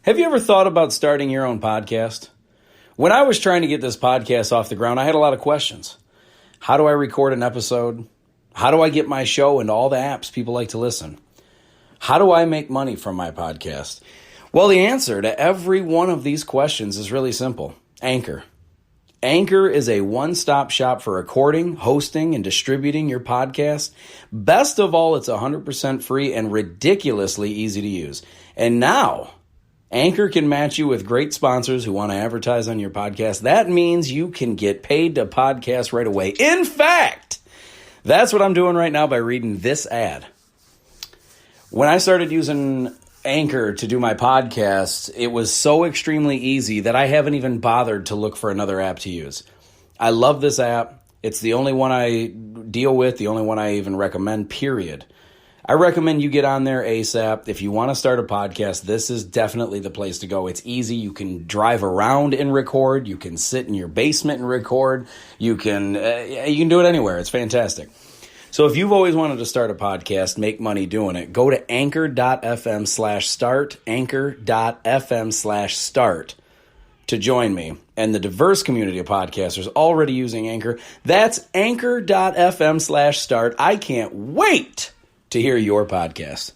Have you ever thought about starting your own podcast? When I was trying to get this podcast off the ground, I had a lot of questions. How do I record an episode? How do I get my show into all the apps people like to listen? How do I make money from my podcast? Well, the answer to every one of these questions is really simple. Anchor. Anchor is a one-stop shop for recording, hosting, and distributing your podcast. Best of all, it's 100% free and ridiculously easy to use. And now, Anchor can match you with great sponsors who want to advertise on your podcast. That means you can get paid to podcast right away. In fact, that's what I'm doing right now by reading this ad. When I started using Anchor to do my podcast, it was so extremely easy that I haven't even bothered to look for another app to use. I love this app. It's the only one I deal with, the only one I even recommend, period. I recommend you get on there ASAP. If you want to start a podcast, this is definitely the place to go. It's easy. You can drive around and record. You can sit in your basement and record. You can do it anywhere. It's fantastic. So if you've always wanted to start a podcast, make money doing it, go to anchor.fm/start, anchor.fm/start to join me and the diverse community of podcasters already using Anchor. That's anchor.fm/start. I can't wait to hear your podcast.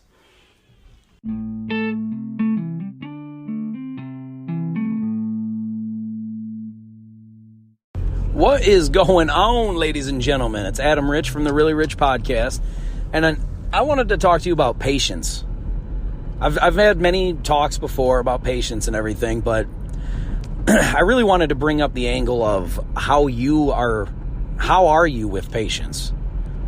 What is going on, ladies and gentlemen? It's Adam Rich from the Really Rich Podcast, and I wanted to talk to you about patience. I've had many talks before about patience and everything, but I really wanted to bring up the angle of how are you with patience?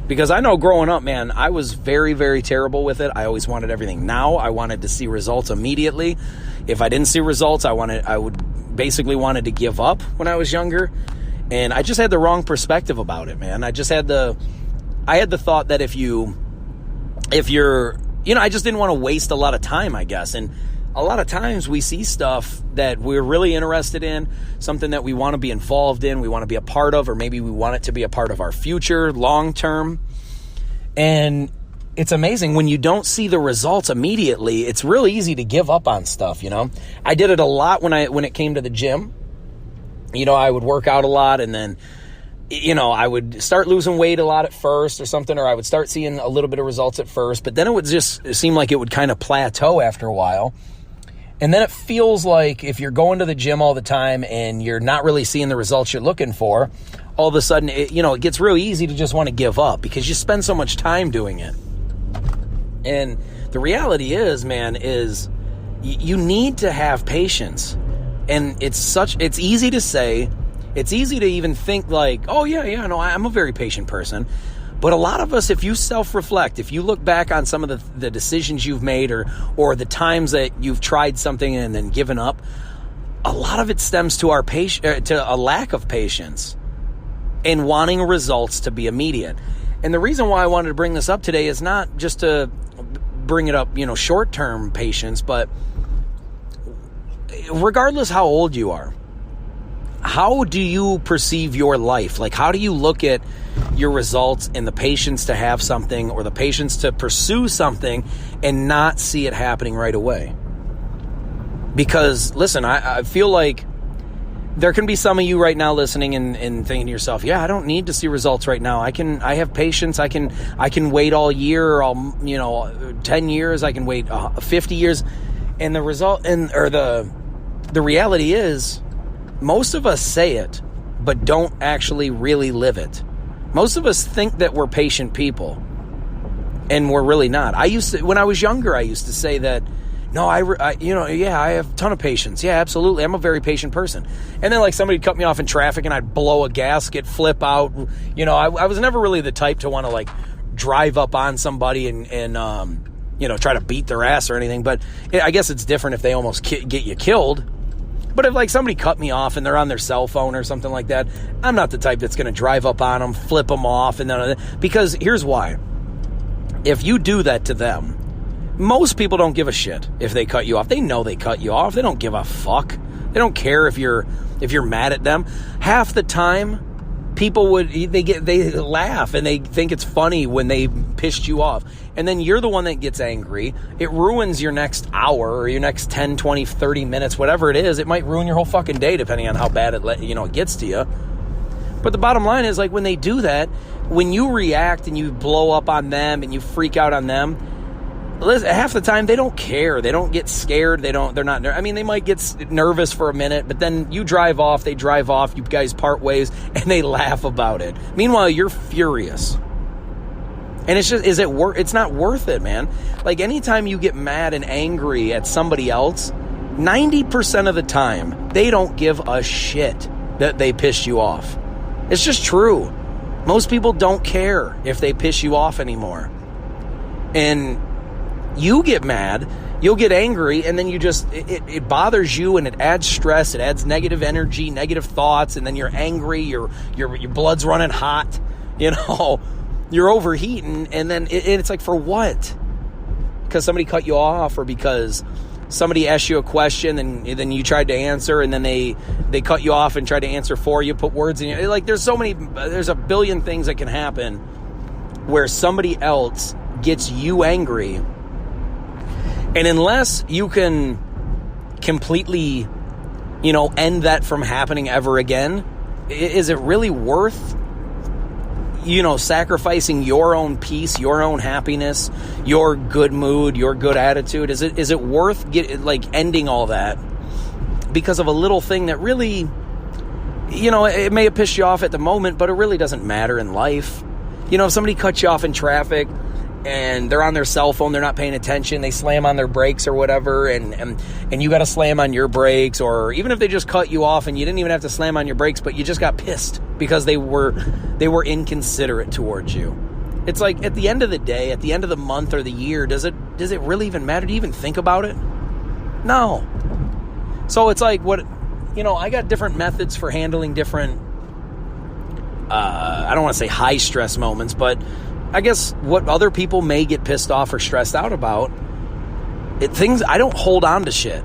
Because I know growing up, man, I was very, very terrible with it. I always wanted everything now. I wanted to see results immediately. If I didn't see results, I would basically wanted to give up when I was younger. And I just had the wrong perspective about it, man. I had the thought that if you're, I just didn't want to waste a lot of time, I guess. And a lot of times we see stuff that we're really interested in, something that we want to be involved in, we want to be a part of, or maybe we want it to be a part of our future long term. And it's amazing when you don't see the results immediately. It's really easy to give up on stuff, I did it a lot when it came to the gym. I would work out a lot, and then I would start losing weight a lot at first or something, or I would start seeing a little bit of results at first, but then it would just seem like it would kind of plateau after a while. And then it feels like if you're going to the gym all the time and you're not really seeing the results you're looking for, all of a sudden, it gets real easy to just want to give up because you spend so much time doing it. And the reality is, man, you need to have patience. And it's easy to say, it's easy to even think like, oh yeah, no, I'm a very patient person. But a lot of us, if you self-reflect, if you look back on some of the decisions you've made or the times that you've tried something and then given up, a lot of it stems to to a lack of patience and wanting results to be immediate. And the reason why I wanted to bring this up today is not just to bring it up, short-term patience, but regardless how old you are, how do you perceive your life? Like, how do you look at your results and the patience to have something or the patience to pursue something and not see it happening right away? Because, listen, I feel like there can be some of you right now listening and thinking to yourself, yeah, I don't need to see results right now. I have patience. I can wait all year, or 10 years. I can wait 50 years. And the reality is, most of us say it, but don't actually really live it. Most of us think that we're patient people, and we're really not. When I was younger, I used to say that, no, I have a ton of patience. Yeah, absolutely. I'm a very patient person. And then somebody cut me off in traffic and I'd blow a gasket, flip out. I was never really the type to want to drive up on somebody and try to beat their ass or anything. But I guess it's different if they almost get you killed. But if somebody cut me off and they're on their cell phone or something like that, I'm not the type that's going to drive up on them, flip them off, because here's why. If you do that to them, most people don't give a shit if they cut you off. They know they cut you off. They don't give a fuck. They don't care if you're mad at them. Half the time, people they laugh and they think it's funny when they pissed you off. And then you're the one that gets angry. It ruins your next hour or your next 10, 20, 30 minutes, whatever it is. It might ruin your whole fucking day depending on how bad it gets to you. But the bottom line is, like, when they do that, when you react and you blow up on them and you freak out on them, listen, half the time they don't care. They don't get scared. They're not. I mean, they might get nervous for a minute, but then you drive off. They drive off. You guys part ways, and they laugh about it. Meanwhile, you're furious, and it's just it's not worth it, man. Like, anytime you get mad and angry at somebody else, 90% of the time they don't give a shit that they pissed you off. It's just true. Most people don't care if they piss you off anymore. And you get mad, you'll get angry, and then you just, it bothers you, and it adds stress, it adds negative energy, negative thoughts, and then you're angry, your blood's running hot, you're overheating, and then it's like, for what? Because somebody cut you off, or because somebody asked you a question and then you tried to answer, and then they cut you off and tried to answer for you, put words in you. Like, there's a billion things that can happen where somebody else gets you angry. And unless you can completely, end that from happening ever again, is it really worth, sacrificing your own peace, your own happiness, your good mood, your good attitude? Is it worth ending all that because of a little thing that really, it may have pissed you off at the moment, but it really doesn't matter in life? If somebody cuts you off in traffic and they're on their cell phone, they're not paying attention, they slam on their brakes or whatever, and you got to slam on your brakes, or even if they just cut you off and you didn't even have to slam on your brakes, but you just got pissed because they were inconsiderate towards you. It's like, at the end of the day, at the end of the month or the year, does it really even matter? Do you even think about it? No. So it's like, I got different methods for handling different, I don't want to say high stress moments, but I guess what other people may get pissed off or stressed out about, I don't hold on to shit.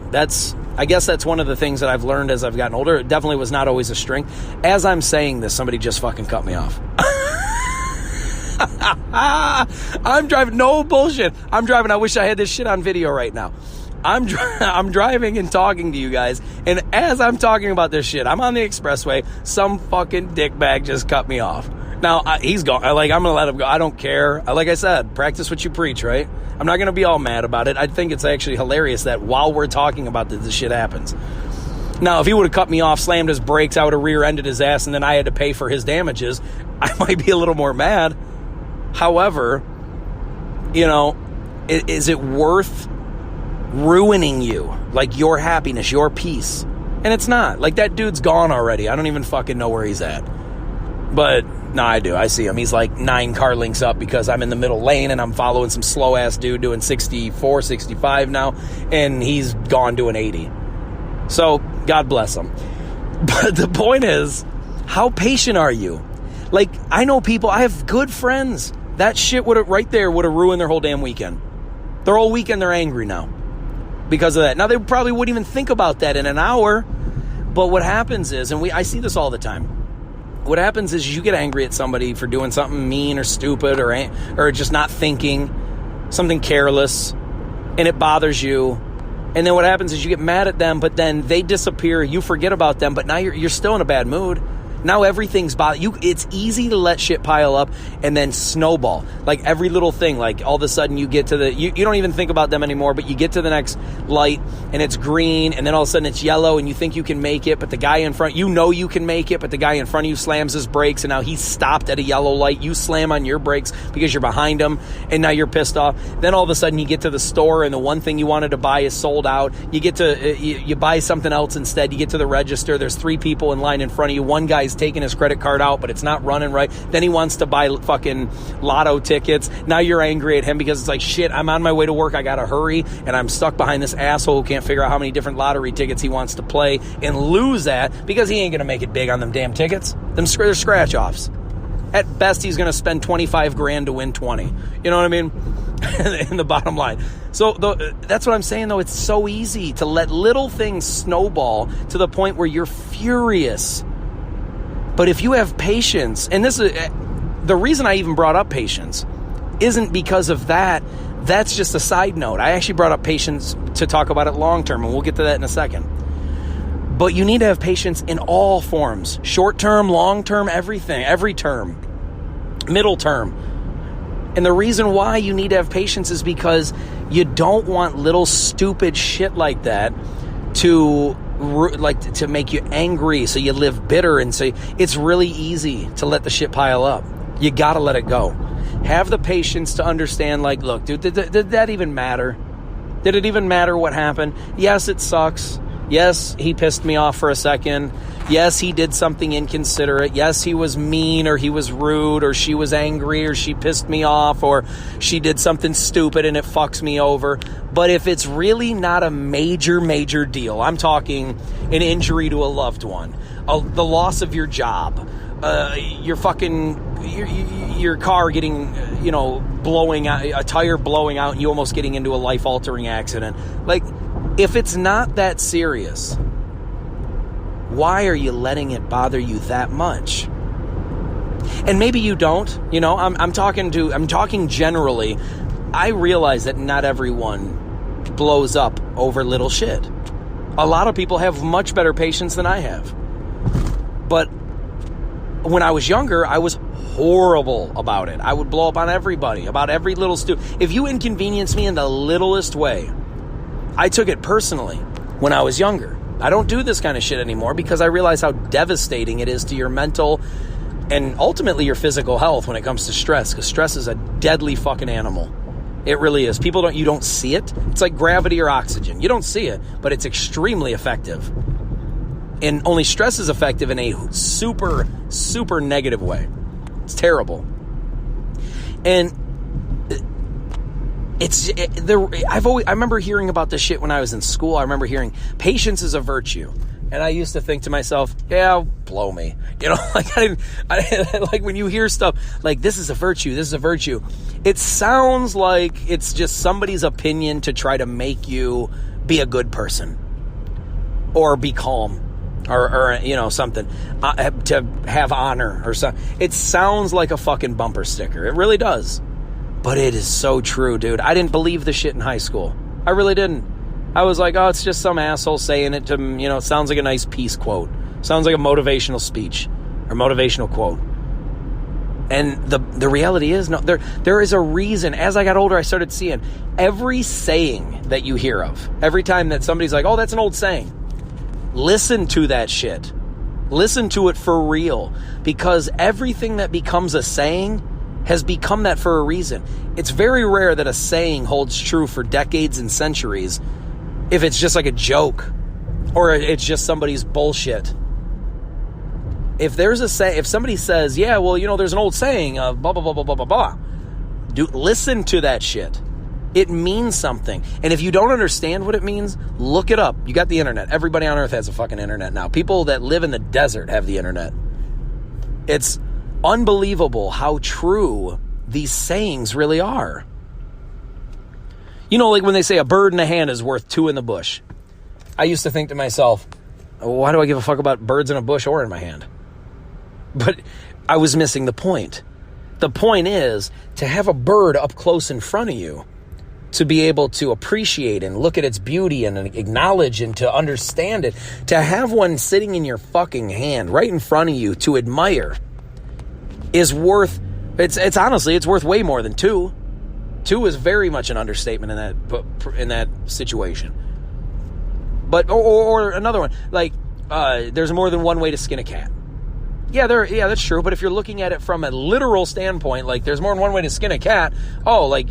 I guess that's one of the things that I've learned as I've gotten older. It definitely was not always a strength. As I'm saying this, somebody just fucking cut me off. I'm driving, no bullshit. I'm driving. I wish I had this shit on video right now. I'm driving and talking to you guys, and as I'm talking about this shit, I'm on the expressway. Some fucking dickbag just cut me off. Now, he's gone. I'm going to let him go. I don't care. Like I said, practice what you preach, right? I'm not going to be all mad about it. I think it's actually hilarious that while we're talking about this shit happens. Now, if he would have cut me off, slammed his brakes, I would have rear-ended his ass, and then I had to pay for his damages, I might be a little more mad. However, is it worth ruining you? Like, your happiness, your peace? And it's not. Like, that dude's gone already. I don't even fucking know where he's at. But, no, I do. I see him. He's like 9 car lengths up because I'm in the middle lane and I'm following some slow-ass dude doing 64, 65 now, and he's gone doing 80. So, God bless him. But the point is, how patient are you? Like, I know people, I have good friends. That shit would have ruined their whole damn weekend. Their whole weekend, they're angry now because of that. Now, they probably wouldn't even think about that in an hour. But what happens is, and I see this all the time, what happens is you get angry at somebody for doing something mean or stupid or just not thinking, something careless, and it bothers you. And then what happens is you get mad at them, but then they disappear, you forget about them, but now you're still in a bad mood. Now everything's bothering you. It's easy to let shit pile up and then snowball. Like, every little thing, like, all of a sudden you get to you don't even think about them anymore, but you get to the next light and it's green, and then all of a sudden it's yellow and you think you can make it, but the guy in front, you can make it, but the guy in front of you slams his brakes, and now he's stopped at a yellow light. You slam on your brakes because you're behind him, and now you're pissed off. Then all of a sudden you get to the store and the one thing you wanted to buy is sold out. You get to you buy something else instead. You get to the register. There's 3 people in line in front of you. One guy's taking his credit card out, but it's not running right. Then he wants to buy fucking lotto tickets. Now you're angry at him because it's like, shit, I'm on my way to work, I gotta hurry, and I'm stuck behind this asshole who can't figure out how many different lottery tickets he wants to play and lose at because he ain't gonna make it big on them damn tickets. They're scratch offs. At best, he's gonna spend $25,000 to win 20. You know what I mean? In the bottom line. So that's what I'm saying, though. It's so easy to let little things snowball to the point where you're furious. But if you have patience, and this is the reason I even brought up patience, isn't because of that. That's just a side note. I actually brought up patience to talk about it long term, and we'll get to that in a second. But you need to have patience in all forms. Short term, long term, everything, every term, middle term. And the reason why you need to have patience is because you don't want little stupid shit like that to make you angry, so you live bitter, and so it's really easy to let the shit pile up. You gotta let it go. Have the patience to understand, like, look, dude, did that even matter? Did it even matter what happened? Yes, it sucks. Yes, he pissed me off for a second. Yes, he did something inconsiderate. Yes, he was mean, or he was rude, or she was angry, or she pissed me off, or she did something stupid and it fucks me over. But if it's really not a major deal, I'm talking an injury to a loved one, the loss of your job, your car getting, blowing out, a tire blowing out, and you almost getting into a life-altering accident. Like, if it's not that serious, why are you letting it bother you that much? And maybe you don't. I'm talking generally. I realize that not everyone blows up over little shit. A lot of people have much better patience than I have. But when I was younger, I was horrible about it. I would blow up on everybody, about every little if you inconvenience me in the littlest way, I took it personally when I was younger. I don't do this kind of shit anymore because I realize how devastating it is to your mental and ultimately your physical health when it comes to stress, because stress is a deadly fucking animal. It really is. You don't see it. It's like gravity or oxygen. You don't see it, but it's extremely effective. And only stress is effective in a super, super negative way. It's terrible. And I remember hearing about this shit when I was in school. I remember hearing patience is a virtue. And I used to think to myself, yeah, blow me. Like when you hear stuff like this is a virtue, it sounds like it's just somebody's opinion to try to make you be a good person or be calm or something, to have honor or something. It sounds like a fucking bumper sticker. It really does. But it is so true, dude. I didn't believe the shit in high school. I really didn't. I was like, oh, it's just some asshole saying it to, it sounds like a nice peace quote. Sounds like a motivational speech or motivational quote. And the reality is, no, there is a reason. As I got older, I started seeing every saying that you hear of. Every time that somebody's like, oh, that's an old saying. Listen to that shit. Listen to it for real. Because everything that becomes a saying has become that for a reason. It's very rare that a saying holds true for decades and centuries if it's just like a joke or it's just somebody's bullshit. If somebody says, yeah, well, there's an old saying of blah, blah, blah, blah, blah, blah, blah. Listen to that shit. It means something. And if you don't understand what it means, look it up. You got the internet. Everybody on earth has a fucking internet now. People that live in the desert have the internet. It's unbelievable how true these sayings really are. Like when they say a bird in the hand is worth two in the bush. I used to think to myself, why do I give a fuck about birds in a bush or in my hand? But I was missing the point. The point is to have a bird up close in front of you, to be able to appreciate and look at its beauty and acknowledge and to understand it. To have one sitting in your fucking hand right in front of you to admire is worth, it's honestly, it's worth way more than two. Two is very much an understatement in that situation. But, or another one, like, there's more than one way to skin a cat. Yeah, that's true. But if you're looking at it from a literal standpoint, like there's more than one way to skin a cat. Oh, like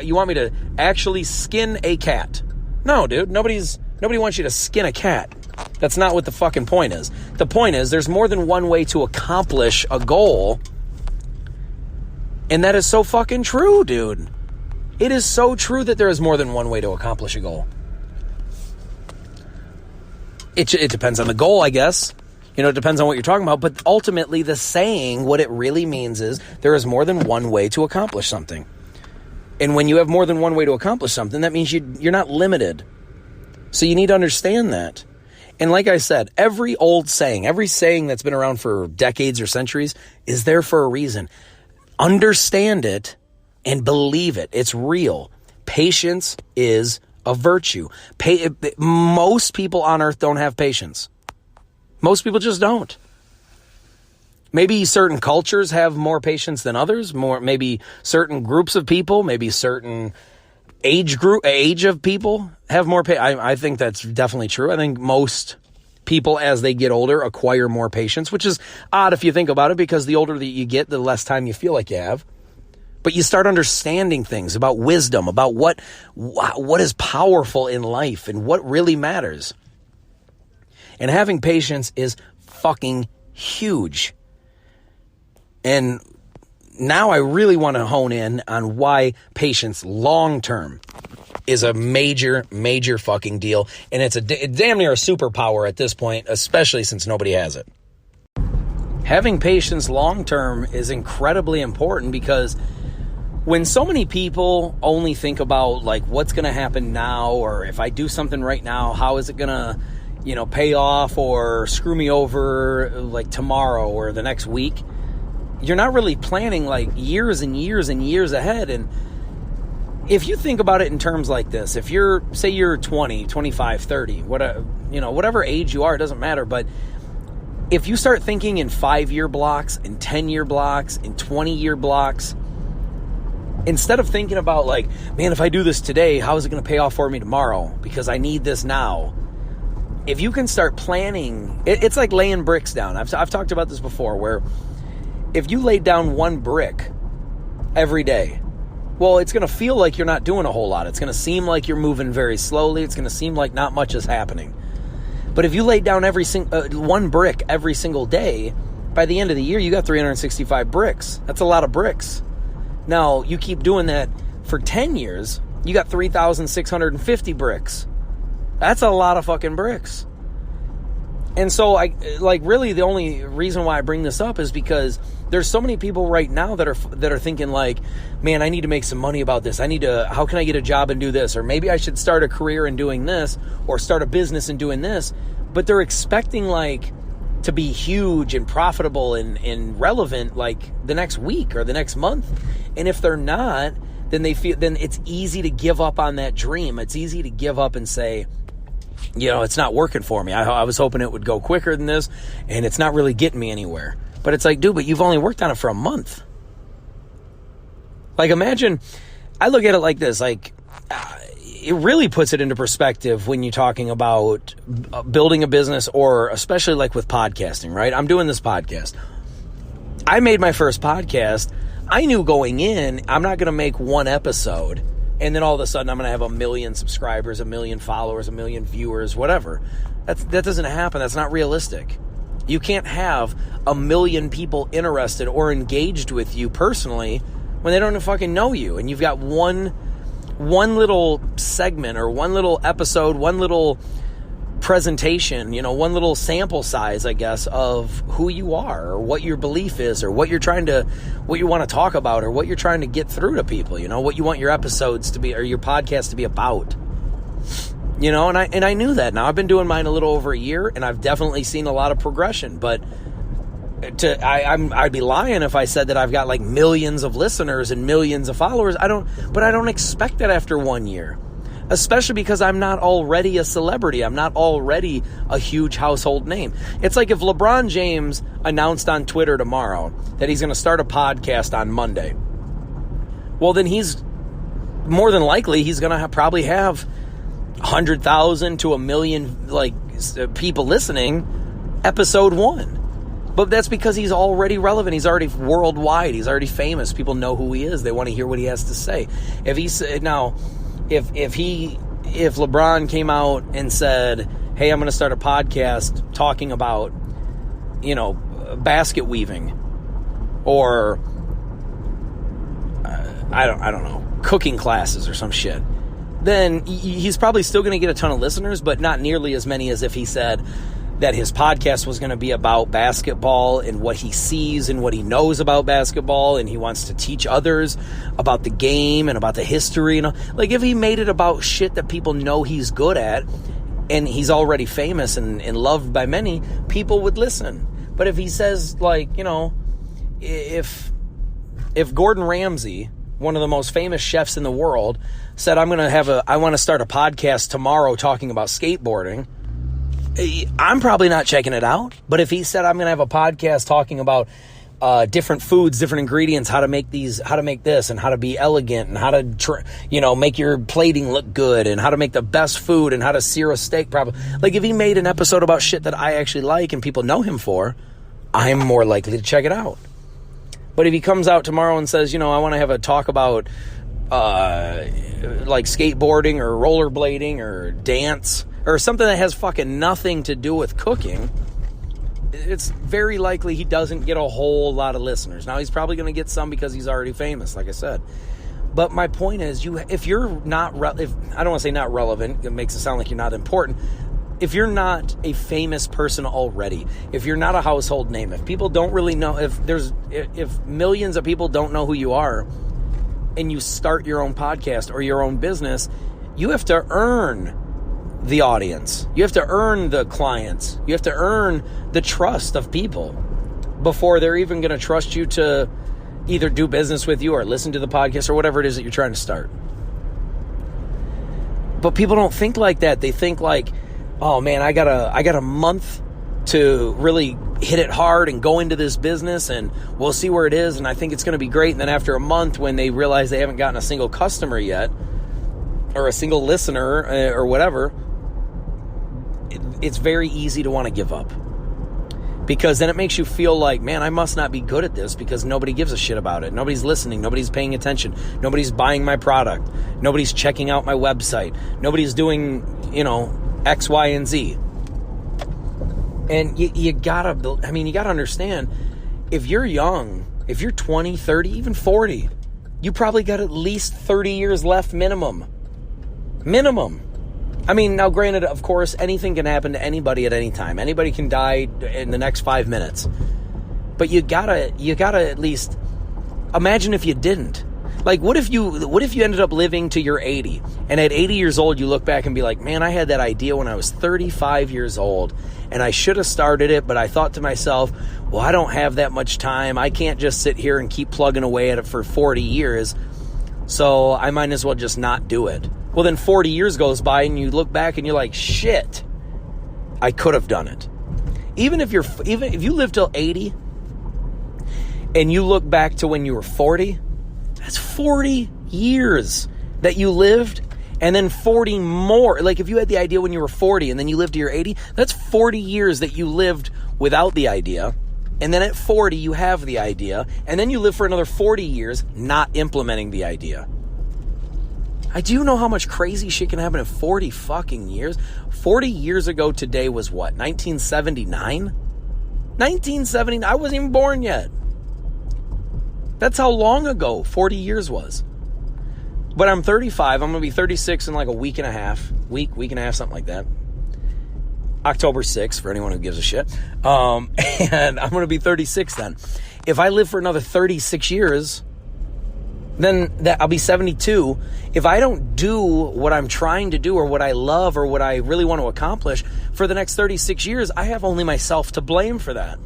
you want me to actually skin a cat? No, dude. Nobody wants you to skin a cat. That's not what the fucking point is. The point is there's more than one way to accomplish a goal. And that is so fucking true, dude. It is so true that there is more than one way to accomplish a goal. It depends on the goal, I guess. It depends on what you're talking about. But ultimately, the saying, what it really means is there is more than one way to accomplish something. And when you have more than one way to accomplish something, that means you're not limited. So you need to understand that. And like I said, every old saying, every saying that's been around for decades or centuries is there for a reason. Understand it and believe it. It's real. Patience is a virtue. Most people on earth don't have patience. Most people just don't. Maybe certain cultures have more patience than others, maybe certain groups of people, maybe certain age of people have more patience. I think that's definitely true. I think most people, as they get older, acquire more patience, which is odd if you think about it, because the older that you get, the less time you feel like you have. But you start understanding things about wisdom, about what is powerful in life and what really matters. And having patience is fucking huge. And now I really want to hone in on why patience long-term is a major, major fucking deal. And it's damn near a superpower at this point, especially since nobody has it. Having patience long-term is incredibly important, because when so many people only think about like what's going to happen now, or if I do something right now, how is it going to, pay off or screw me over like tomorrow or the next week, you're not really planning like years and years and years ahead. And if you think about it in terms like this, if you're 20, 25, 30, whatever age you are, it doesn't matter. But if you start thinking in 5-year blocks, in 10-year blocks, in 20-year blocks, instead of thinking about like, man, if I do this today, how is it going to pay off for me tomorrow? Because I need this now. If you can start planning, it's like laying bricks down. I've talked about this before, where if you lay down one brick every day, well, it's going to feel like you're not doing a whole lot. It's going to seem like you're moving very slowly. It's going to seem like not much is happening. But if you lay down one brick every single day, by the end of the year, you got 365 bricks. That's a lot of bricks. Now, you keep doing that for 10 years, you got 3,650 bricks. That's a lot of fucking bricks. And so, really, the only reason why I bring this up is because there's so many people right now that are thinking like, man, I need to make some money about this. How can I get a job and do this? Or maybe I should start a career in doing this, or start a business in doing this. But they're expecting like to be huge and profitable and relevant like the next week or the next month. And if they're not, then it's easy to give up on that dream. It's easy to give up and say, it's not working for me. I was hoping it would go quicker than this, and it's not really getting me anywhere. But it's like, dude, but you've only worked on it for a month. Like, imagine, I look at it like this, like, it really puts it into perspective when you're talking about building a business, or especially like with podcasting, right? I'm doing this podcast. I made my first podcast. I knew going in, I'm not going to make one episode and then all of a sudden I'm going to have 1 million subscribers, 1 million followers, 1 million viewers, whatever. That doesn't happen. That's not realistic. You can't have 1 million people interested or engaged with you personally when they don't fucking know you. And you've got one little segment or one little episode, one little presentation, one little sample size, I guess, of who you are or what your belief is or what you want to talk about or what you're trying to get through to people, what you want your episodes to be or your podcast to be about. And I knew that. Now I've been doing mine a little over a year, and I've definitely seen a lot of progression, but I'd be lying if I said that I've got like millions of listeners and millions of followers. I don't expect that after 1 year, especially because I'm not already a celebrity. I'm not already a huge household name. It's like if LeBron James announced on Twitter tomorrow that he's going to start a podcast on Monday. Well, then he's more than likely he's going to probably have 100,000 to 1 million people listening episode 1. But that's because he's already relevant. He's already worldwide. He's already famous. People know who he is. They want to hear what he has to say. If LeBron came out and said, "Hey, I'm going to start a podcast talking about, basket weaving, or I don't know, cooking classes or some shit," then he's probably still going to get a ton of listeners, but not nearly as many as if he said that his podcast was going to be about basketball and what he sees and what he knows about basketball, and he wants to teach others about the game and about the history. Like, if he made it about shit that people know he's good at, and he's already famous and loved by many, people would listen. But if he says, like, you know, if Gordon Ramsay, one of the most famous chefs in the world, said, I want to start a podcast tomorrow talking about skateboarding, I'm probably not checking it out. But if he said, I'm going to have a podcast talking about different foods, different ingredients, how to make this, and how to be elegant, and how to, make your plating look good, and how to make the best food, and how to sear a steak properly. Like, if he made an episode about shit that I actually like and people know him for, I'm more likely to check it out. But if he comes out tomorrow and says, I want to have a talk about like skateboarding or rollerblading or dance or something that has fucking nothing to do with cooking, it's very likely he doesn't get a whole lot of listeners. Now, he's probably going to get some because he's already famous, like I said. But my point is, if you're not, I don't want to say not relevant, it makes it sound like you're not important. If you're not a famous person already, if you're not a household name, if people don't really know, if millions of people don't know who you are, and you start your own podcast or your own business, you have to earn the audience. You have to earn the clients. You have to earn the trust of people before they're even going to trust you to either do business with you or listen to the podcast or whatever it is that you're trying to start. But people don't think like that. They think like, oh man, I got a month to really hit it hard and go into this business, and we'll see where it is, and I think it's going to be great. And then after a month, when they realize they haven't gotten a single customer yet, or a single listener, or whatever, it's very easy to want to give up. Because then it makes you feel like, man, I must not be good at this because nobody gives a shit about it. Nobody's listening. Nobody's paying attention. Nobody's buying my product. Nobody's checking out my website. Nobody's doing, X, Y, and Z. And you gotta understand, if you're young, if you're 20, 30, even 40, you probably got at least 30 years left minimum. I mean, now granted, of course, anything can happen to anybody at any time. Anybody can die in the next 5 minutes. But you gotta at least imagine if you didn't. Like, what if you ended up living to your 80, and at 80 years old you look back and be like, man, I had that idea when I was 35 years old, and I should have started it, but I thought to myself, well, I don't have that much time. I can't just sit here and keep plugging away at it for 40 years, so I might as well just not do it. Well, then 40 years goes by, and you look back and you're like, shit, I could have done it. Even if you live till 80, and you look back to when you were 40, that's 40 years that you lived, and then 40 more. Like, if you had the idea when you were 40 and then you lived to your 80, that's 40 years that you lived without the idea. And then at 40, you have the idea, and then you live for another 40 years not implementing the idea. I do know how much crazy shit can happen in 40 fucking years. 40 years ago today was what, 1979? 1979, I wasn't even born yet. That's how long ago 40 years was. But I'm 35. I'm going to be 36 in like a week and a half, something like that. October 6th, for anyone who gives a shit. And I'm going to be 36 then. If I live for another 36 years, then I'll be 72. If I don't do what I'm trying to do or what I love or what I really want to accomplish for the next 36 years, I have only myself to blame for that.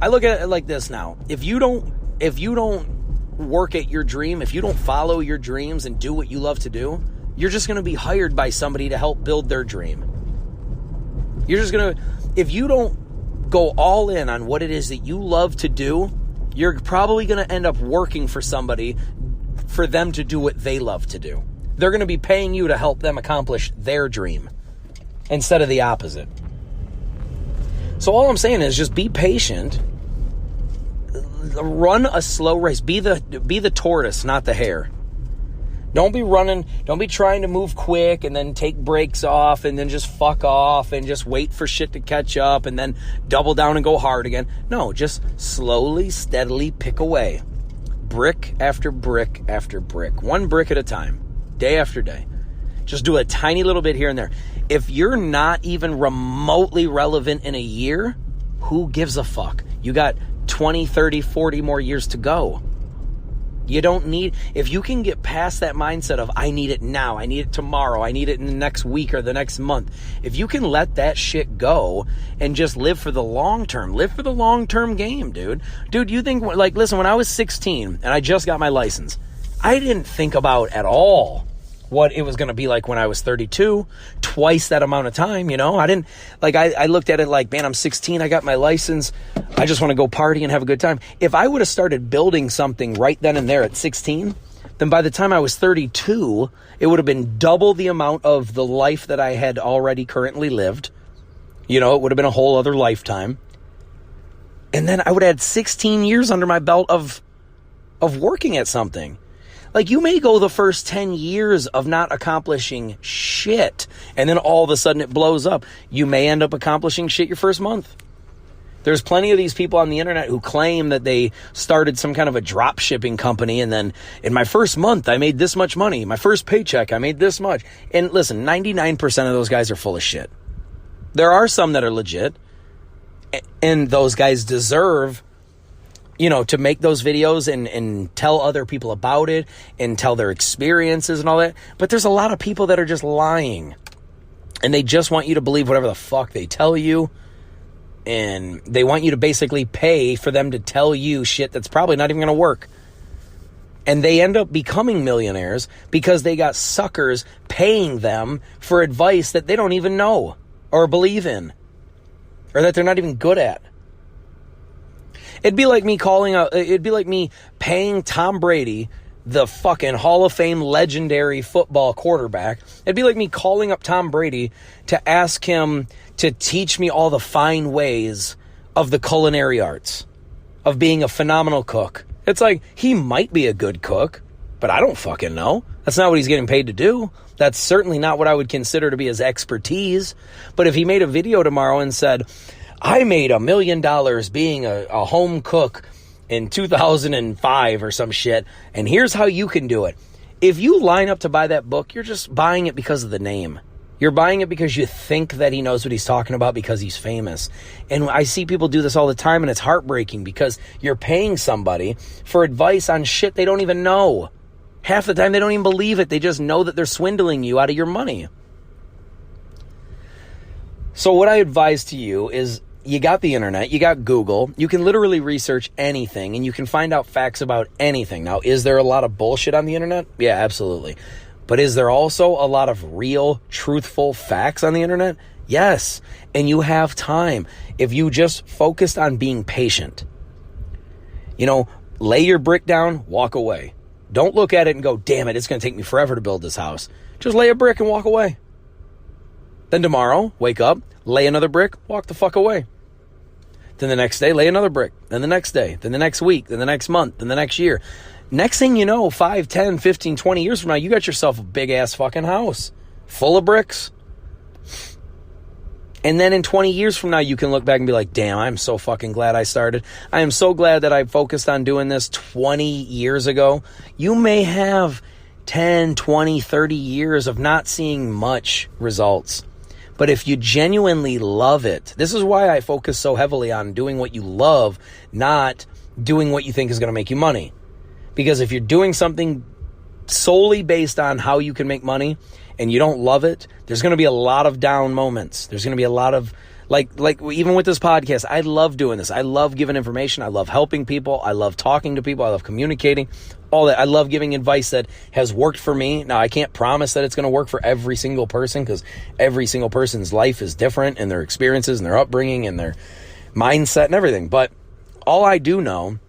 I look at it like this now. If you don't work at your dream, if you don't follow your dreams and do what you love to do, you're just going to be hired by somebody to help build their dream. If you don't go all in on what it is that you love to do, you're probably going to end up working for somebody for them to do what they love to do. They're going to be paying you to help them accomplish their dream instead of the opposite. So all I'm saying is just be patient. Run a slow race. Be the tortoise, not the hare. Don't be running. Don't be trying to move quick and then take breaks off and then just fuck off and just wait for shit to catch up and then double down and go hard again. No, just slowly, steadily pick away. Brick after brick after brick. One brick at a time. Day after day. Just do a tiny little bit here and there. If you're not even remotely relevant in a year, who gives a fuck? You got 20, 30, 40 more years to go. You don't need, if you can get past that mindset of, I need it now, I need it tomorrow, I need it in the next week or the next month. If you can let that shit go and just live for the long term game, dude. Dude, you think, like, listen, when I was 16 and I just got my license, I didn't think about at all what it was going to be like when I was 32, twice that amount of time, you know? I didn't, like, I looked at it like, man, I'm 16, I got my license, I just want to go party and have a good time. If I would have started building something right then and there at 16, then by the time I was 32, it would have been double the amount of the life that I had already currently lived. You know, it would have been a whole other lifetime. And then I would have had 16 years under my belt of working at something. Like, you may go the first 10 years of not accomplishing shit, and then all of a sudden it blows up. You may end up accomplishing shit your first month. There's plenty of these people on the internet who claim that they started some kind of a drop shipping company, and then in my first month I made this much money. My first paycheck I made this much. And listen, 99% of those guys are full of shit. There are some that are legit, and those guys deserve, you know, to make those videos and tell other people about it and tell their experiences and all that. But there's a lot of people that are just lying, and they just want you to believe whatever the fuck they tell you. And they want you to basically pay for them to tell you shit that's probably not even going to work. And they end up becoming millionaires because they got suckers paying them for advice that they don't even know or believe in, or that they're not even good at. It'd be like me paying Tom Brady, the fucking Hall of Fame legendary football quarterback. It'd be like me calling up Tom Brady to ask him to teach me all the fine ways of the culinary arts, of being a phenomenal cook. It's like, he might be a good cook, but I don't fucking know. That's not what he's getting paid to do. That's certainly not what I would consider to be his expertise. But if he made a video tomorrow and said, I made $1 million being a home cook in 2005 or some shit, and here's how you can do it. If you line up to buy that book, you're just buying it because of the name. You're buying it because you think that he knows what he's talking about because he's famous. And I see people do this all the time, and it's heartbreaking because you're paying somebody for advice on shit they don't even know. Half the time they don't even believe it. They just know that they're swindling you out of your money. So what I advise to you is, you got the internet, you got Google, you can literally research anything and you can find out facts about anything. Now, is there a lot of bullshit on the internet? Yeah, absolutely. But is there also a lot of real, truthful facts on the internet? Yes. And you have time. If you just focused on being patient, you know, lay your brick down, walk away. Don't look at it and go, damn it, it's going to take me forever to build this house. Just lay a brick and walk away. Then tomorrow, wake up, lay another brick, walk the fuck away. Then the next day, lay another brick. Then the next day, then the next week, then the next month, then the next year. Next thing you know, 5, 10, 15, 20 years from now, you got yourself a big-ass fucking house full of bricks. And then in 20 years from now, you can look back and be like, damn, I'm so fucking glad I started. I am so glad that I focused on doing this 20 years ago. You may have 10, 20, 30 years of not seeing much results. But if you genuinely love it, this is why I focus so heavily on doing what you love, not doing what you think is going to make you money. Because if you're doing something solely based on how you can make money and you don't love it, there's going to be a lot of down moments. There's going to be a lot of, like even with this podcast, I love doing this. I love giving information. I love helping people. I love talking to people. I love communicating, all that. I love giving advice that has worked for me. Now, I can't promise that it's going to work for every single person because every single person's life is different, and their experiences and their upbringing and their mindset and everything. But all I do know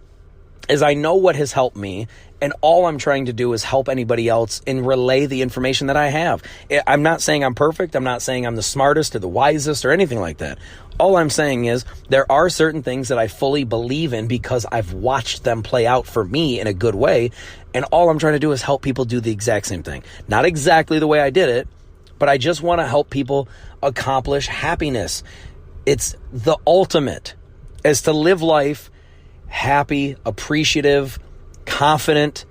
is I know what has helped me, and all I'm trying to do is help anybody else and relay the information that I have. I'm not saying I'm perfect. I'm not saying I'm the smartest or the wisest or anything like that. All I'm saying is there are certain things that I fully believe in because I've watched them play out for me in a good way, and all I'm trying to do is help people do the exact same thing. Not exactly the way I did it, but I just want to help people accomplish happiness. It's the ultimate, is to live life happy, appreciative, confident,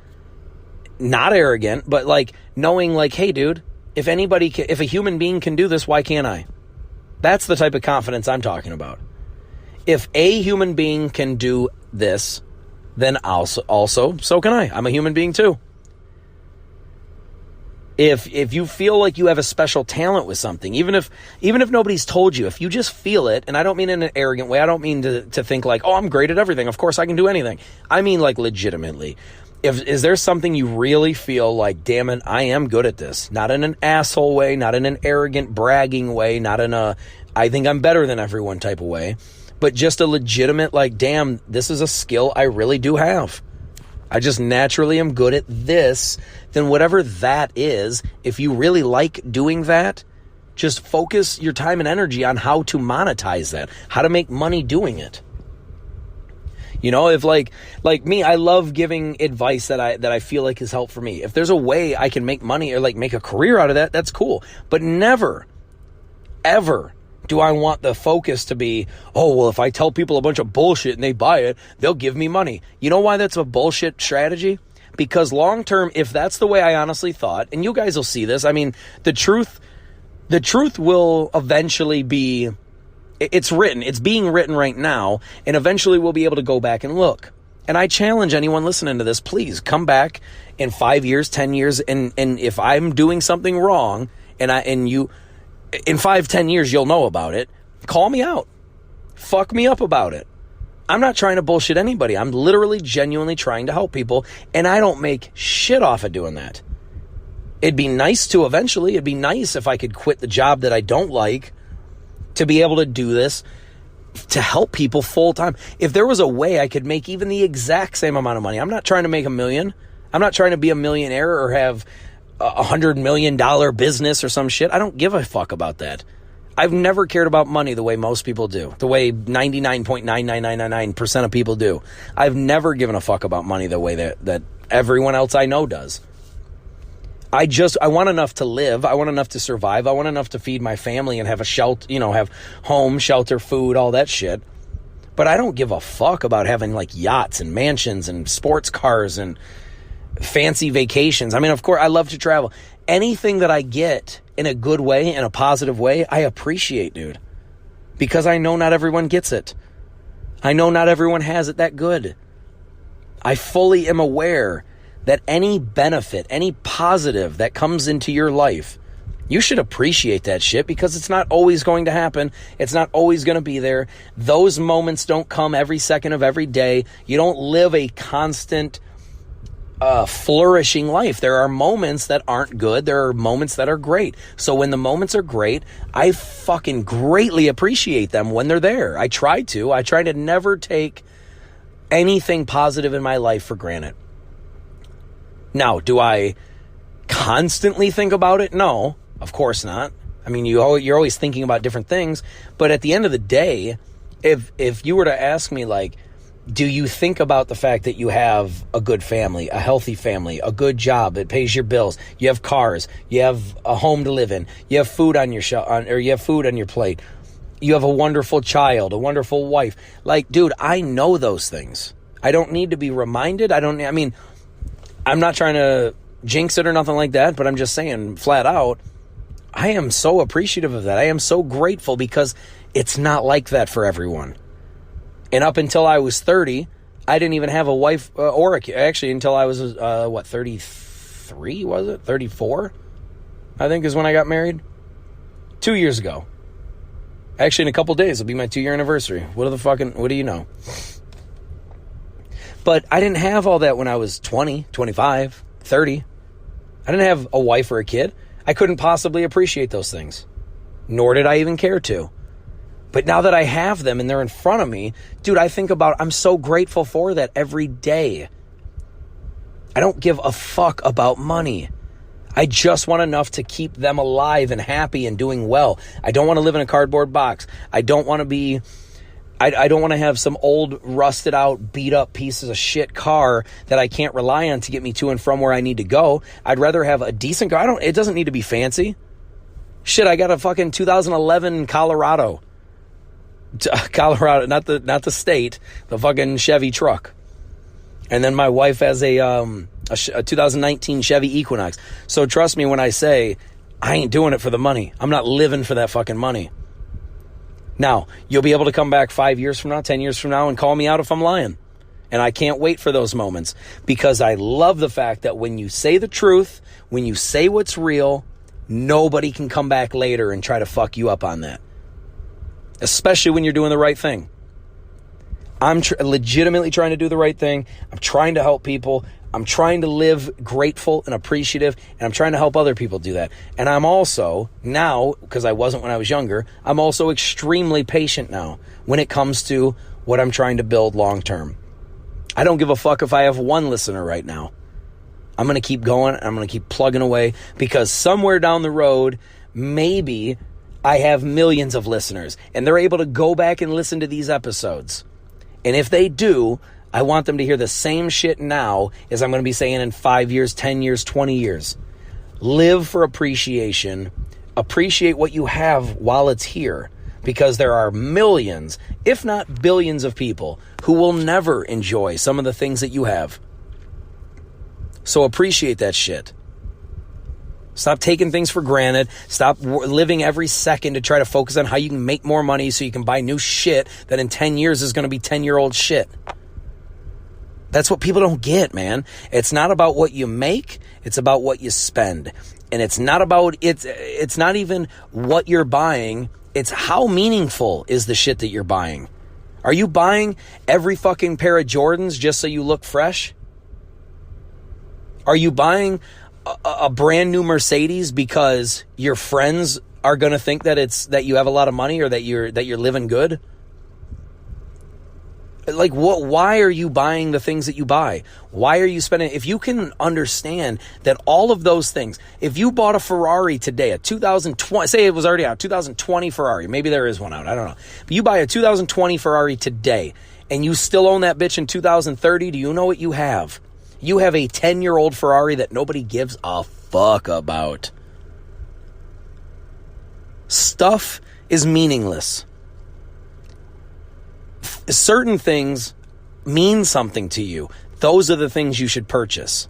not arrogant, but like knowing like, hey dude, if a human being can do this, why can't I? That's the type of confidence I'm talking about. If a human being can do this, then also so can I. I'm a human being too. If you feel like you have a special talent with something, even if nobody's told you, if you just feel it, and I don't mean in an arrogant way, I don't mean to think like, oh, I'm great at everything, of course I can do anything. I mean like legitimately. Is there something you really feel like, damn it, I am good at this? Not in an asshole way, not in an arrogant bragging way, not in a I think I'm better than everyone type of way, but just a legitimate like, damn, this is a skill I really do have. I just naturally am good at this. Then whatever that is, if you really like doing that, just focus your time and energy on how to monetize that, how to make money doing it. You know, if like me, I love giving advice that I feel like is helpful for me. If there's a way I can make money or like make a career out of that, that's cool. But never, ever do I want the focus to be, oh, well, if I tell people a bunch of bullshit and they buy it, they'll give me money. You know why that's a bullshit strategy? Because long term, if that's the way I honestly thought, and you guys will see this, I mean, the truth will eventually be, it's written, it's being written right now, and eventually we'll be able to go back and look. And I challenge anyone listening to this, please come back in 5 years, 10 years, and if I'm doing something wrong, and you, in 5-10 years, you'll know about it. Call me out. Fuck me up about it. I'm not trying to bullshit anybody. I'm literally genuinely trying to help people, and I don't make shit off of doing that. It'd be nice to eventually. It'd be nice if I could quit the job that I don't like to be able to do this, to help people full time. If there was a way I could make even the exact same amount of money, I'm not trying to make $1 million. I'm not trying to be a millionaire or have $100 million business or some shit. I don't give a fuck about that. I've never cared about money the way most people do, the way 99.99999% of people do. I've never given a fuck about money the way that everyone else I know does. I want enough to live. I want enough to survive. I want enough to feed my family and have a shelter, have home, shelter, food, all that shit. But I don't give a fuck about having like yachts and mansions and sports cars and fancy vacations. I mean, of course, I love to travel. Anything that I get in a good way, in a positive way, I appreciate, dude. Because I know not everyone gets it. I know not everyone has it that good. I fully am aware that any benefit, any positive that comes into your life, you should appreciate that shit because it's not always going to happen. It's not always going to be there. Those moments don't come every second of every day. You don't live a constant flourishing life. There are moments that aren't good. There are moments that are great. So when the moments are great, I fucking greatly appreciate them when they're there. I try to never take anything positive in my life for granted. Now, do I constantly think about it? No, of course not. I mean, you're always thinking about different things. But at the end of the day, if you were to ask me, like, do you think about the fact that you have a good family, a healthy family, a good job that pays your bills, you have cars, you have a home to live in, you have food on your you have food on your plate, you have a wonderful child, a wonderful wife? Like, dude, I know those things. I don't need to be reminded. I'm not trying to jinx it or nothing like that, but I'm just saying flat out, I am so appreciative of that. I am so grateful because it's not like that for everyone. And up until I was 30, I didn't even have a wife or a kid. Actually, until I was, 33, was it? 34, I think is when I got married. 2 years ago. Actually, in a couple days, it'll be my 2-year anniversary. What do you know? But I didn't have all that when I was 20, 25, 30. I didn't have a wife or a kid. I couldn't possibly appreciate those things. Nor did I even care to. But now that I have them and they're in front of me, dude, I'm so grateful for that every day. I don't give a fuck about money. I just want enough to keep them alive and happy and doing well. I don't want to live in a cardboard box. I don't want to have some old, rusted out, beat up pieces of shit car that I can't rely on to get me to and from where I need to go. I'd rather have a decent car. It doesn't need to be fancy. Shit, I got a fucking 2011 Colorado, not the state, the fucking Chevy truck. And then my wife has a 2019 Chevy Equinox. So trust me when I say I ain't doing it for the money. I'm not living for that fucking money. Now, you'll be able to come back 5 years from now, 10 years from now and call me out if I'm lying. And I can't wait for those moments because I love the fact that when you say the truth, when you say what's real, nobody can come back later and try to fuck you up on that. Especially when you're doing the right thing. I'm legitimately trying to do the right thing. I'm trying to help people. I'm trying to live grateful and appreciative, and I'm trying to help other people do that. And I'm also, now, because I wasn't when I was younger, I'm also extremely patient now when it comes to what I'm trying to build long term. I don't give a fuck if I have one listener right now. I'm going to keep going. I'm going to keep plugging away because somewhere down the road, maybe I have millions of listeners and they're able to go back and listen to these episodes. And if they do, I want them to hear the same shit now as I'm going to be saying in 5 years, 10 years, 20 years. Live for appreciation. Appreciate what you have while it's here. Because there are millions, if not billions of people who will never enjoy some of the things that you have. So appreciate that shit. Stop taking things for granted. Stop living every second to try to focus on how you can make more money so you can buy new shit that in 10 years is going to be 10-year-old shit. That's what people don't get, man. It's not about what you make. It's about what you spend. And it's not about, it's not even what you're buying. It's how meaningful is the shit that you're buying. Are you buying every fucking pair of Jordans just so you look fresh? Are you buying a brand new Mercedes because your friends are going to think that you have a lot of money or that you're living good? Like what? Why are you buying the things that you buy? Why are you spending? If you can understand that all of those things, if you bought a Ferrari today, a 2020, say it was already out, 2020 Ferrari, maybe there is one out, I don't know. But you buy a 2020 Ferrari today and you still own that bitch in 2030, do you know what you have? You have a 10-year-old Ferrari that nobody gives a fuck about. Stuff is meaningless. Certain things mean something to you. Those are the things you should purchase.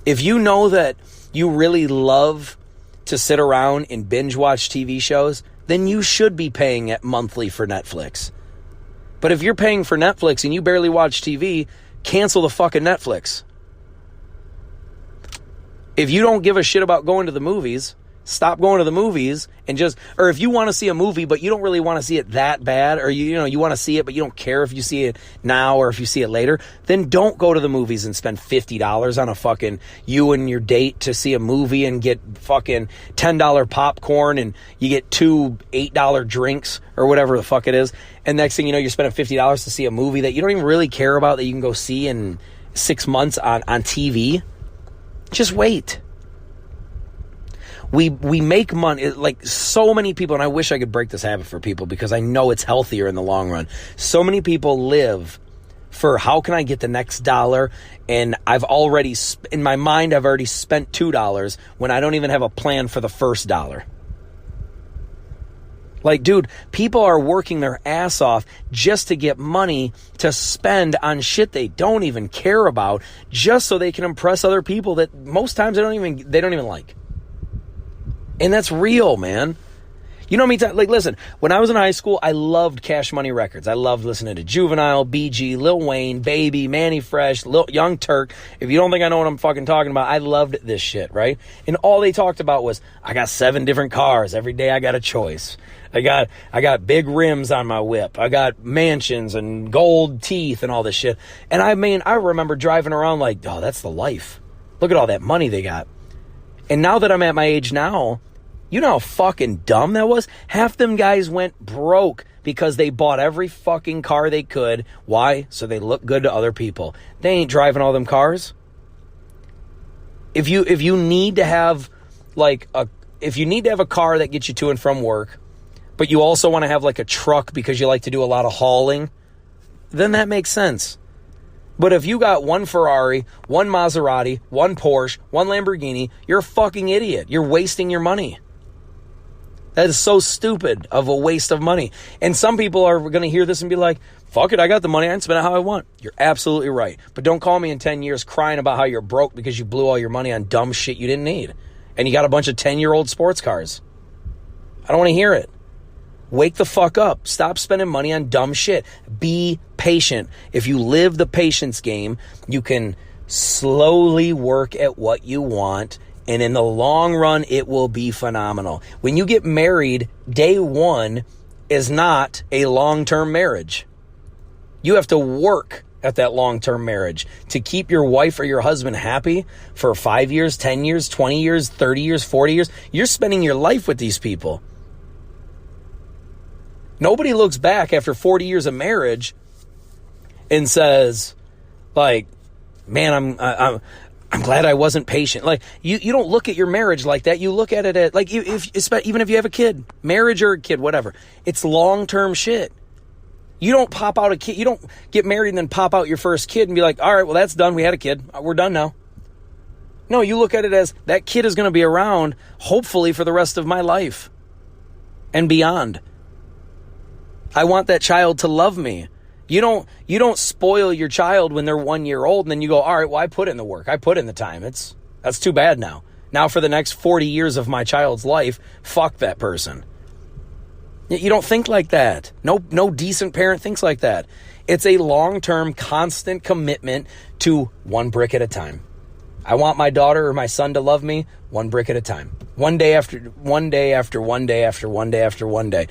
If you know that you really love to sit around and binge watch TV shows, then you should be paying it monthly for Netflix. But if you're paying for Netflix and you barely watch TV, cancel the fucking Netflix. If you don't give a shit about going to the movies, stop going to the movies and or if you want to see a movie, but you don't really want to see it that bad, or you want to see it, but you don't care if you see it now or if you see it later, then don't go to the movies and spend $50 on a fucking, you and your date to see a movie and get fucking $10 popcorn and you get two $8 drinks or whatever the fuck it is. And next thing you know, you're spending $50 to see a movie that you don't even really care about that you can go see in 6 months on TV. Just wait. We make money, like so many people, and I wish I could break this habit for people because I know it's healthier in the long run. So many people live for how can I get the next dollar, and I've already, in my mind, I've already spent $2 when I don't even have a plan for the first dollar. Like, dude, people are working their ass off just to get money to spend on shit they don't even care about, just so they can impress other people that most times they don't even like. And that's real, man. You know what I mean? Like, listen, when I was in high school, I loved Cash Money Records. I loved listening to Juvenile, BG, Lil Wayne, Baby, Manny Fresh, Young Turk. If you don't think I know what I'm fucking talking about, I loved this shit, right? And all they talked about was, I got 7 different cars. Every day I got a choice. I got big rims on my whip. I got mansions and gold teeth and all this shit. And I remember driving around like, oh, that's the life. Look at all that money they got. And now that I'm at my age now, you know how fucking dumb that was? Half them guys went broke because they bought every fucking car they could. Why? So they look good to other people. They ain't driving all them cars. If you need to have a car that gets you to and from work, but you also want to have like a truck because you like to do a lot of hauling, then that makes sense. But if you got one Ferrari, one Maserati, one Porsche, one Lamborghini, you're a fucking idiot. You're wasting your money. That is so stupid of a waste of money. And some people are going to hear this and be like, fuck it, I got the money, I can spend it how I want. You're absolutely right. But don't call me in 10 years crying about how you're broke because you blew all your money on dumb shit you didn't need. And you got a bunch of 10-year-old sports cars. I don't want to hear it. Wake the fuck up. Stop spending money on dumb shit. Be patient. If you live the patience game, you can slowly work at what you want, and in the long run, it will be phenomenal. When you get married, day one is not a long-term marriage. You have to work at that long-term marriage to keep your wife or your husband happy for 5 years, 10 years, 20 years, 30 years, 40 years. You're spending your life with these people. Nobody looks back after 40 years of marriage and says, like, man, I'm glad I wasn't patient. Like, you don't look at your marriage like that. You look at it at, like, even if you have a kid, marriage or a kid, whatever. It's long-term shit. You don't pop out a kid. You don't get married and then pop out your first kid and be like, all right, well, that's done. We had a kid. We're done now. No, you look at it as that kid is going to be around, hopefully, for the rest of my life and beyond. I want that child to love me. You don't spoil your child when they're 1 year old and then you go, all right, well, I put in the work. I put in the time. That's too bad now. Now for the next 40 years of my child's life, fuck that person. You don't think like that. No decent parent thinks like that. It's a long-term, constant commitment to one brick at a time. I want my daughter or my son to love me one brick at a time. One day after one day after one day after one day after one day.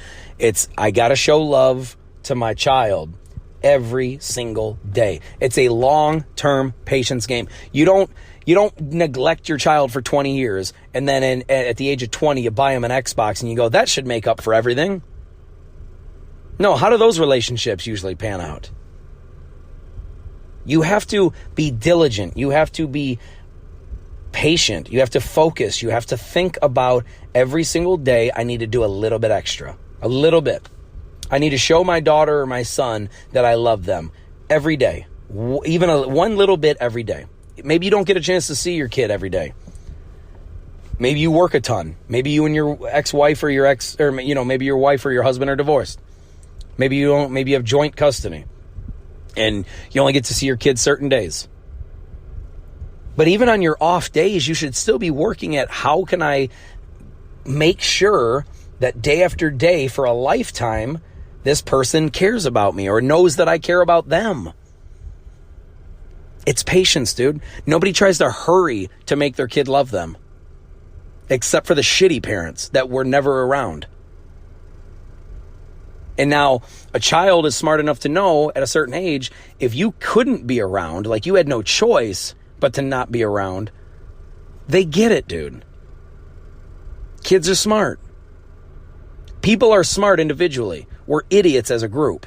I got to show love to my child every single day. It's a long-term patience game. You don't neglect your child for 20 years and then at the age of 20 you buy him an Xbox and you go, that should make up for everything. No, how do those relationships usually pan out? You have to be diligent. You have to be patient. You have to focus. You have to think about every single day, I need to do a little bit extra. A little bit. I need to show my daughter or my son that I love them every day. Even one little bit every day. Maybe you don't get a chance to see your kid every day. Maybe you work a ton. Maybe you and your ex-wife or maybe your wife or your husband are divorced. Maybe you don't. Maybe you have joint custody, and you only get to see your kids certain days. But even on your off days, you should still be working at how can I make sure that day after day for a lifetime, this person cares about me or knows that I care about them. It's patience, dude. Nobody tries to hurry to make their kid love them, except for the shitty parents that were never around. And now a child is smart enough to know at a certain age, if you couldn't be around, like you had no choice but to not be around, they get it, dude. Kids are smart. People are smart individually. We're idiots as a group.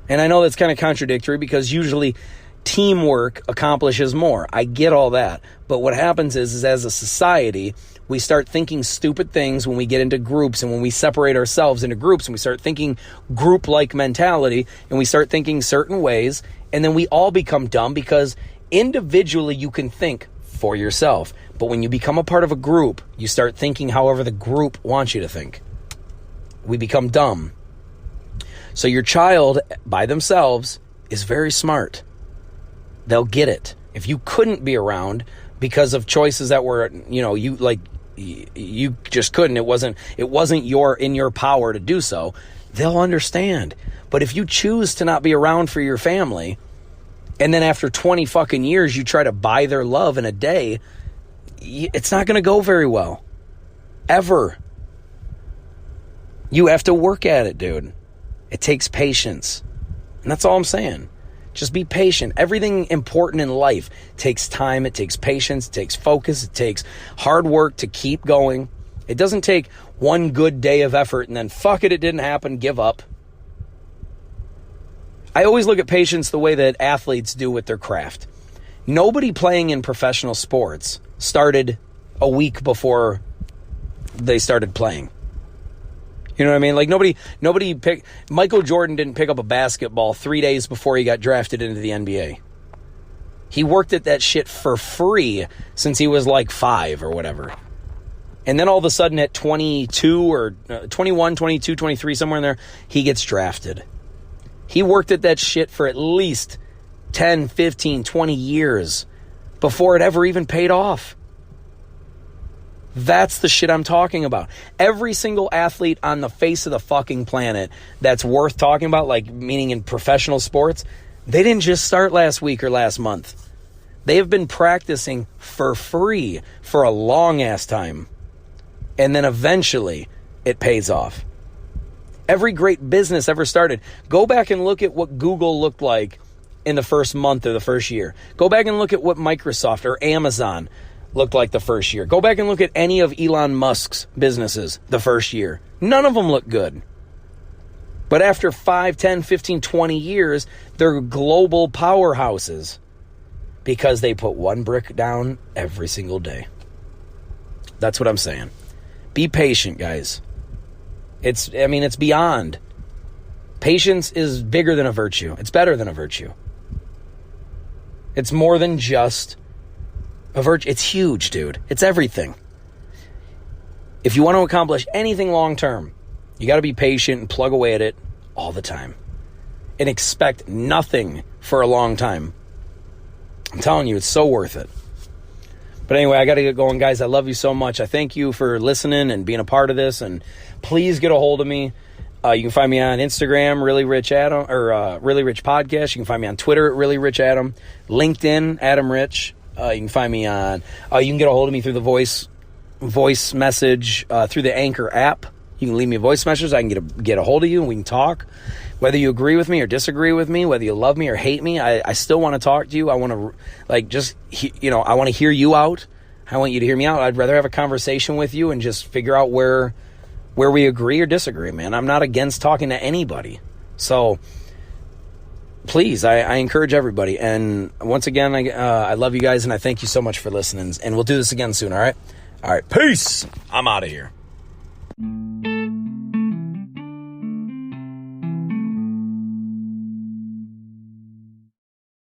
And I know that's kind of contradictory because usually teamwork accomplishes more. I get all that. But what happens is as a society, we start thinking stupid things when we get into groups and when we separate ourselves into groups and we start thinking group-like mentality and we start thinking certain ways, and then we all become dumb because individually you can think for yourself. But when you become a part of a group, you start thinking however the group wants you to think. We become dumb. So your child by themselves is very smart. They'll get it. If you couldn't be around because of choices that were, you just couldn't, it wasn't in your power to do so, they'll understand. But if you choose to not be around for your family, and then after 20 fucking years you try to buy their love in a day, it's not going to go very well. Ever. You have to work at it, dude. It takes patience. And that's all I'm saying. Just be patient. Everything important in life takes time. It takes patience. It takes focus. It takes hard work to keep going. It doesn't take one good day of effort and then fuck it, it didn't happen, give up. I always look at patience the way that athletes do with their craft. Nobody playing in professional sports started a week before they started playing. You know what I mean? Like Michael Jordan didn't pick up a basketball 3 days before he got drafted into the NBA. He worked at that shit for free since he was like 5 or whatever. And then all of a sudden at 22 or 21, 22, 23, somewhere in there, he gets drafted. He worked at that shit for at least 10, 15, 20 years before it ever even paid off. That's the shit I'm talking about. Every single athlete on the face of the fucking planet that's worth talking about, like meaning in professional sports, they didn't just start last week or last month. They have been practicing for free for a long ass time. And then eventually it pays off. Every great business ever started. Go back and look at what Google looked like in the first month or the first year. Go back and look at what Microsoft or Amazon looked like the first year. Go back and look at any of Elon Musk's businesses the first year. None of them look good. But after 5, 10, 15, 20 years, they're global powerhouses because they put one brick down every single day. That's what I'm saying. Be patient, guys. It's beyond. Patience is bigger than a virtue. It's better than a virtue. It's more than just a virtue. It's huge, dude. It's everything. If you want to accomplish anything long term, you got to be patient and plug away at it all the time and expect nothing for a long time. I'm telling you, it's so worth it. But anyway, I got to get going, guys. I love you so much. I thank you for listening and being a part of this. And please get a hold of me. You can find me on Instagram, Really Rich Adam, or Really Rich Podcast. You can find me on Twitter at Really Rich Adam, LinkedIn, Adam Rich. You can find me on. You can get a hold of me through the voice message through the Anchor app. You can leave me a voice message. I can get a hold of you and we can talk. Whether you agree with me or disagree with me, whether you love me or hate me, I still want to talk to you. I want to I want to hear you out. I want you to hear me out. I'd rather have a conversation with you and just figure out where we agree or disagree, man. I'm not against talking to anybody. So please, I encourage everybody. And once again, I love you guys and I thank you so much for listening. And we'll do this again soon, all right? All right, peace. I'm out of here.